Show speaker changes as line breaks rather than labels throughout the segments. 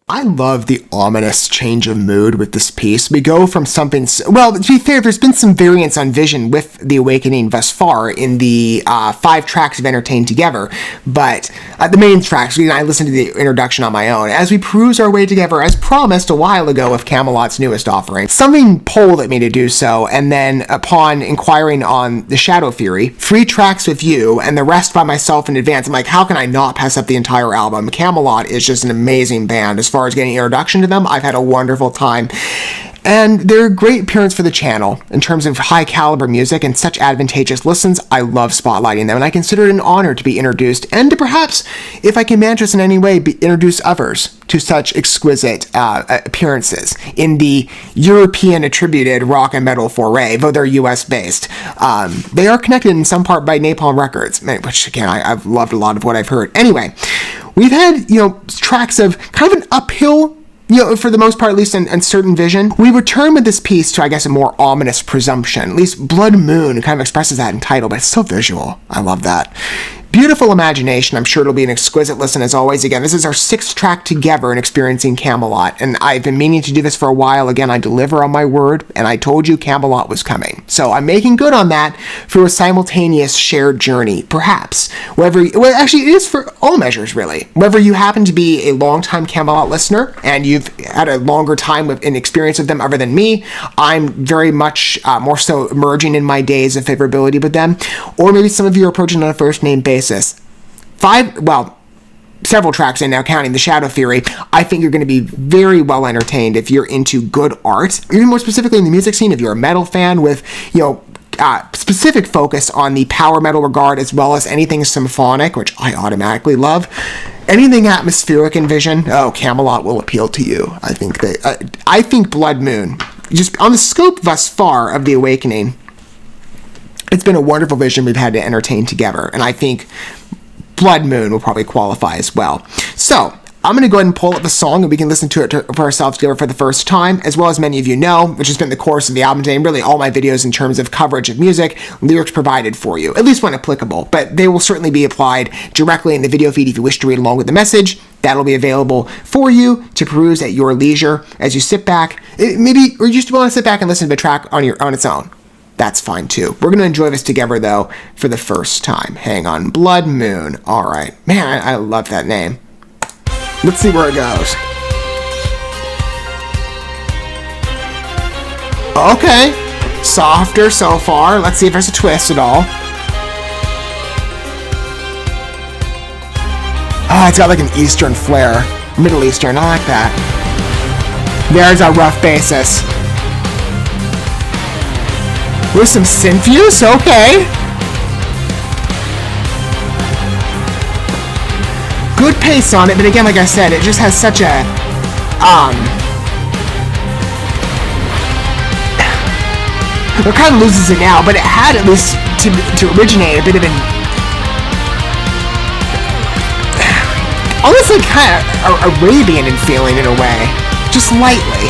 I love the ominous change of mood with this piece. We go from something... Well, to be fair, there's been some variance on vision with The Awakening thus far in the 5 tracks of Entertained Together, but the main tracks, I listened to the introduction on my own. As we peruse our way together, as promised a while ago with Kamelot's newest offering, something pulled at me to do so, and then upon inquiring on the Shadow Theory, 3 tracks with you, and the rest by myself in advance, I'm like, how can I not pass up the entire album? Kamelot is just an amazing band. As far as getting an introduction to them, I've had a wonderful time. And they're a great appearance for the channel in terms of high caliber music and such advantageous listens. I love spotlighting them, and I consider it an honor to be introduced and to perhaps, if I can manage this in any way, introduce others to such exquisite appearances in the European attributed rock and metal foray, though they're US based. They are connected in some part by Napalm Records, which again, I've loved a lot of what I've heard. Anyway, we've had, tracks of kind of an uphill, for the most part, at least in certain vision. We return with this piece to, I guess, a more ominous presumption. At least Blood Moon kind of expresses that in title, but it's so visual. I love that. Beautiful imagination. I'm sure it'll be an exquisite listen as always. Again, this is our 6th track together in experiencing Kamelot, and I've been meaning to do this for a while. Again, I deliver on my word, and I told you Kamelot was coming. So I'm making good on that through a simultaneous shared journey, perhaps. Actually, it is for all measures, really. Whether you happen to be a longtime Kamelot listener, and you've had a longer time in experience with them other than me, I'm very much more so emerging in my days of favorability with them, or maybe some of you are approaching on a first-name basis. Several tracks in now, counting the Shadow Theory, I think you're going to be very well entertained if you're into good art, even more specifically in the music scene, if you're a metal fan with, specific focus on the power metal regard, as well as anything symphonic, which I automatically love. Anything atmospheric in vision, Kamelot will appeal to you. I think Blood Moon, just on the scope thus far of The Awakening, it's been a wonderful vision we've had to entertain together, and I think Blood Moon will probably qualify as well. So, I'm going to go ahead and pull up the song, and we can listen to it for ourselves together for the first time. As well as many of you know, which has been the course of the album today, and really all my videos in terms of coverage of music, lyrics provided for you, at least when applicable, but they will certainly be applied directly in the video feed if you wish to read along with the message. That'll be available for you to peruse at your leisure as you sit back, or you just want to sit back and listen to the track on its own. That's fine too. We're going to enjoy this together though for the first time. Hang on. Blood Moon. Alright. Man, I love that name. Let's see where it goes. Okay. Softer so far. Let's see if there's a twist at all. It's got like an Eastern flair. Middle Eastern. I like that. There's a rough basis. With some synth use, okay. Good pace on it, but again, like I said, it just has such a, it kind of loses it now, but it had at least to originate a bit of an, almost like kind of Arabian in feeling in a way, just lightly.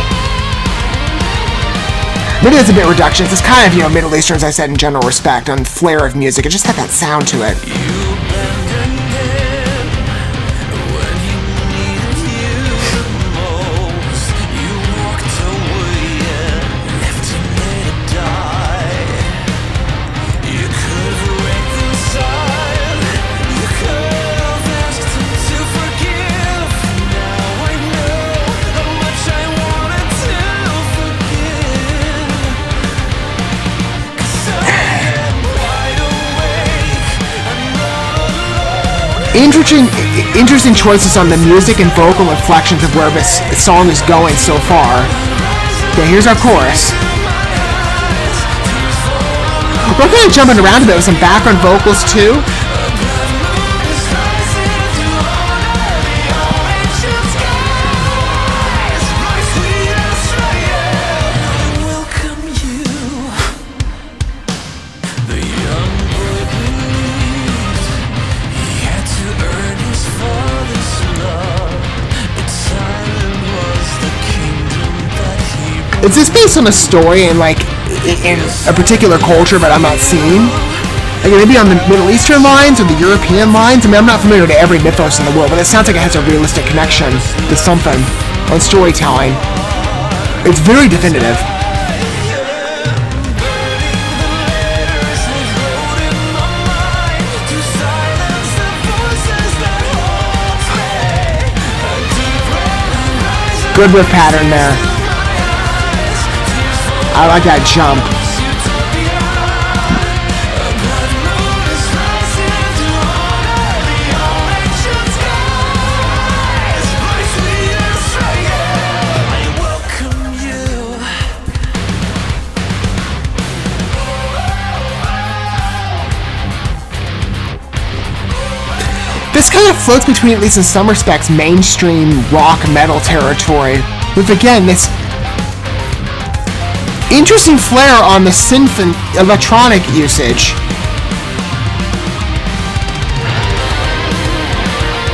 Maybe it's a bit reductions. It's kind of, Middle Eastern, as I said, in general respect, on flair of music. It just had that sound to it. Interesting choices on the music and vocal inflections of where this song is going so far. Okay, here's our chorus. We're kind of jumping around a bit with some background vocals too. Is this based on a story in a particular culture that I'm not seeing? Again, maybe on the Middle Eastern lines or the European lines. I mean, I'm not familiar to every mythos in the world, but it sounds like it has a realistic connection to something on storytelling. It's very definitive. Good riff pattern there. I like that jump. This kind of floats between, at least in some respects, mainstream rock metal territory, with again this interesting flair on the synth and electronic usage,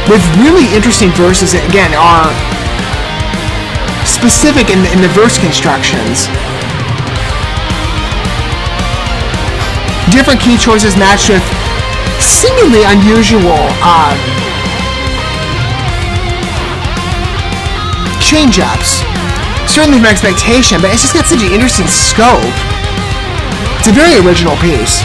with really interesting verses that again are specific in the verse constructions. Different key choices matched with seemingly unusual change-ups. Certainly from expectation, but it's just got such an interesting scope. It's a very original piece.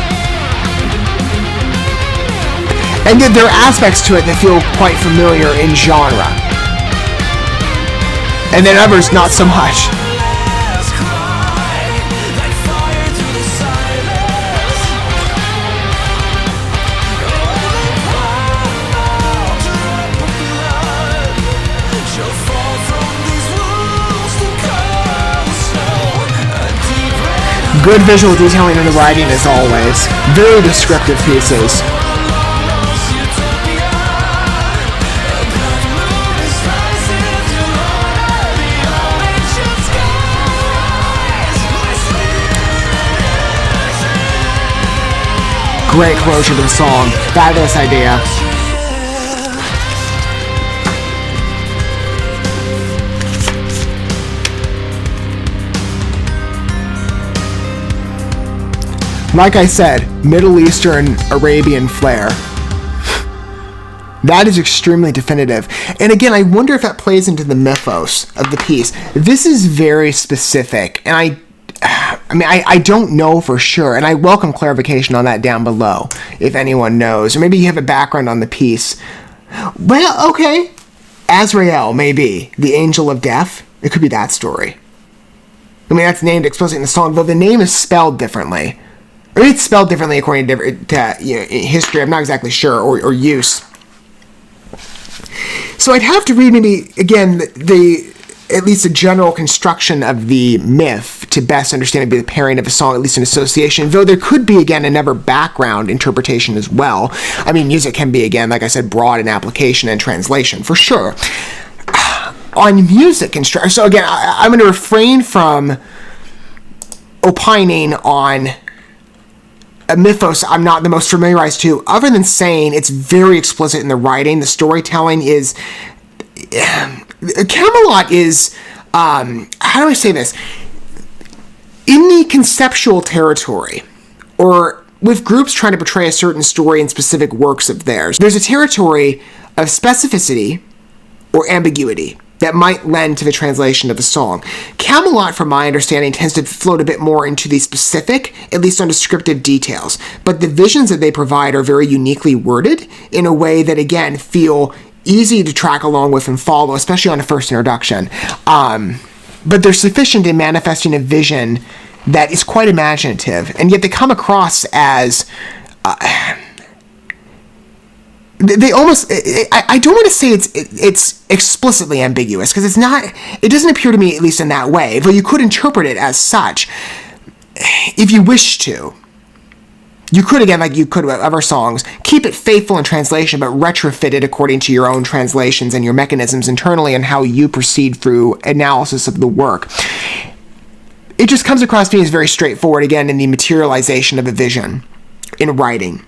And yet there are aspects to it that feel quite familiar in genre. And then others not so much. Good visual detailing in the writing as always. Very descriptive pieces. Great closure to the song. Fabulous idea. Like I said, Middle Eastern Arabian flair. That is extremely definitive. And again, I wonder if that plays into the mythos of the piece. This is very specific, and I don't know for sure, and I welcome clarification on that down below, if anyone knows. Or maybe you have a background on the piece. Well, okay. Azrael, maybe. The Angel of Death. It could be that story. I mean, that's named explicitly in the song, though the name is spelled differently. Or it's spelled differently according to history. I'm not exactly sure, or use. So I'd have to read maybe, again, at least a general construction of the myth to best understand maybe the pairing of a song, at least in association, though there could be, again, another background interpretation as well. I mean, music can be, again, like I said, broad in application and translation, for sure. On music construction, so again, I'm going to refrain from opining on a mythos I'm not the most familiarized to, other than saying it's very explicit in the writing. The storytelling is... Camelot is... how do I say this? In the conceptual territory, or with groups trying to portray a certain story in specific works of theirs, there's a territory of specificity or ambiguity that might lend to the translation of the song. Camelot, from my understanding, tends to float a bit more into the specific, at least on descriptive details, but the visions that they provide are very uniquely worded in a way that, again, feel easy to track along with and follow, especially on a first introduction. But they're sufficient in manifesting a vision that is quite imaginative, and yet they come across as... they almost, I don't want to say it's explicitly ambiguous, because it's not, it doesn't appear to me, at least in that way, though you could interpret it as such, if you wish to. You could, again, like you could with other songs, keep it faithful in translation, but retrofit it according to your own translations and your mechanisms internally and how you proceed through analysis of the work. It just comes across to me as very straightforward, again, in the materialization of a vision in writing.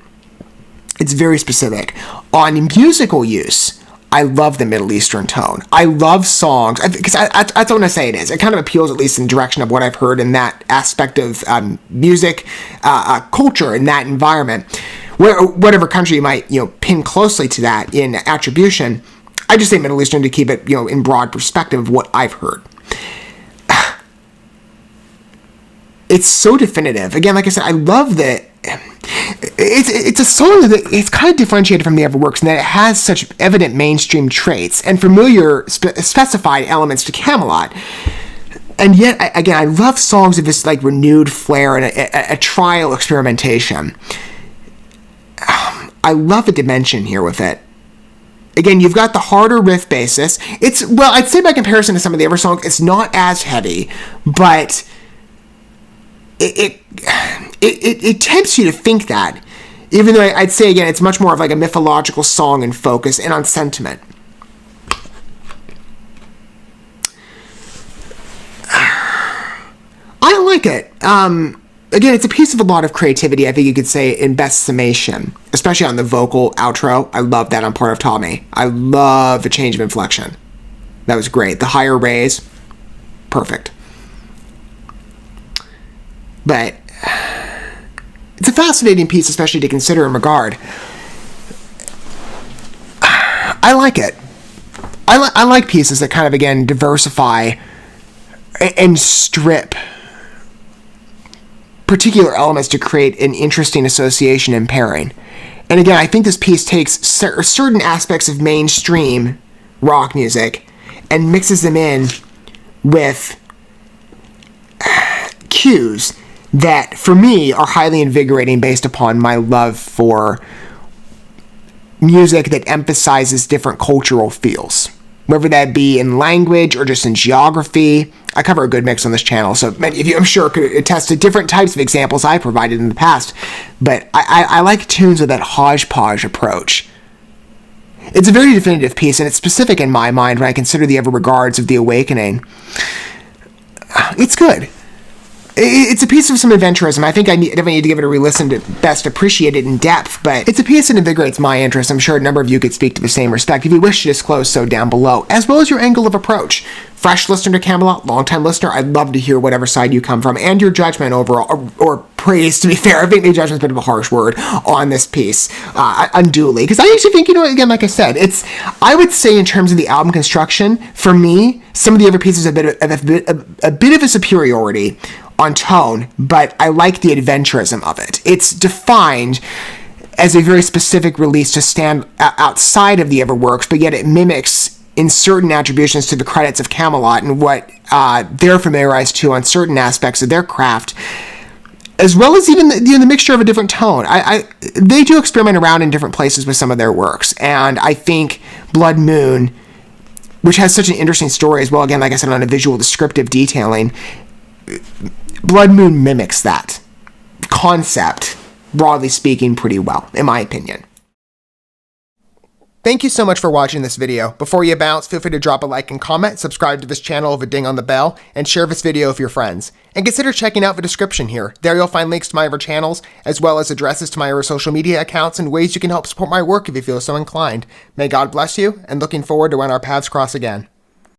It's very specific. On musical use, I love the Middle Eastern tone. I love songs, because that's what I'm going to say it is. It kind of appeals, at least in the direction of what I've heard in that aspect of music, culture, in that environment. Whatever country you might, pin closely to that in attribution, I just say Middle Eastern to keep it, in broad perspective of what I've heard. It's so definitive. Again, like I said, I love that. It's a song that it's kind of differentiated from the other works in that it has such evident mainstream traits and familiar specified elements to Kamelot. And yet, again, I love songs of this like renewed flair and a trial experimentation. I love the dimension here with it. Again, you've got the harder riff basis. I'd say by comparison to some of the other songs, it's not as heavy, but it tempts you to think that, even though I'd say, again, it's much more of like a mythological song in focus and on sentiment. I like it. Again, it's a piece of a lot of creativity, I think you could say, in best summation, especially on the vocal outro. I love that on part of Tommy. I love the change of inflection. That was great. The higher raise, perfect. But it's a fascinating piece, especially to consider in regard. I like it. I like pieces that kind of, again, diversify and strip particular elements to create an interesting association and pairing. And again, I think this piece takes certain aspects of mainstream rock music and mixes them in with cues that, for me, are highly invigorating based upon my love for music that emphasizes different cultural feels, whether that be in language or just in geography. I cover a good mix on this channel, so many of you, I'm sure, could attest to different types of examples I provided in the past, but I like tunes with that hodgepodge approach. It's a very definitive piece, and it's specific in my mind when I consider the ever regards of The Awakening. It's good. It's a piece of some adventurism. I think I definitely need to give it a re-listen to best appreciate it in depth, but it's a piece that invigorates my interest. I'm sure a number of you could speak to the same respect if you wish to disclose so down below, as well as your angle of approach. Fresh listener to Kamelot, long-time listener, I'd love to hear whatever side you come from, and your judgment overall, or praise, to be fair. I think maybe judgment's a bit of a harsh word on this piece, unduly, because I actually think, again, like I said, I would say in terms of the album construction, for me, some of the other pieces have a bit of a superiority on tone, but I like the adventurism of it. It's defined as a very specific release to stand outside of the other works, but yet it mimics in certain attributions to the credits of Kamelot and what they're familiarized to on certain aspects of their craft, as well as even the mixture of a different tone. They do experiment around in different places with some of their works, and I think Blood Moon, which has such an interesting story as well, again, like I said, on a visual descriptive detailing, Blood Moon mimics that concept, broadly speaking, pretty well, in my opinion. Thank you so much for watching this video. Before you bounce, feel free to drop a like and comment, subscribe to this channel with a ding on the bell, and share this video with your friends. And consider checking out the description here. There you'll find links to my other channels, as well as addresses to my other social media accounts and ways you can help support my work if you feel so inclined. May God bless you, and looking forward to when our paths cross again.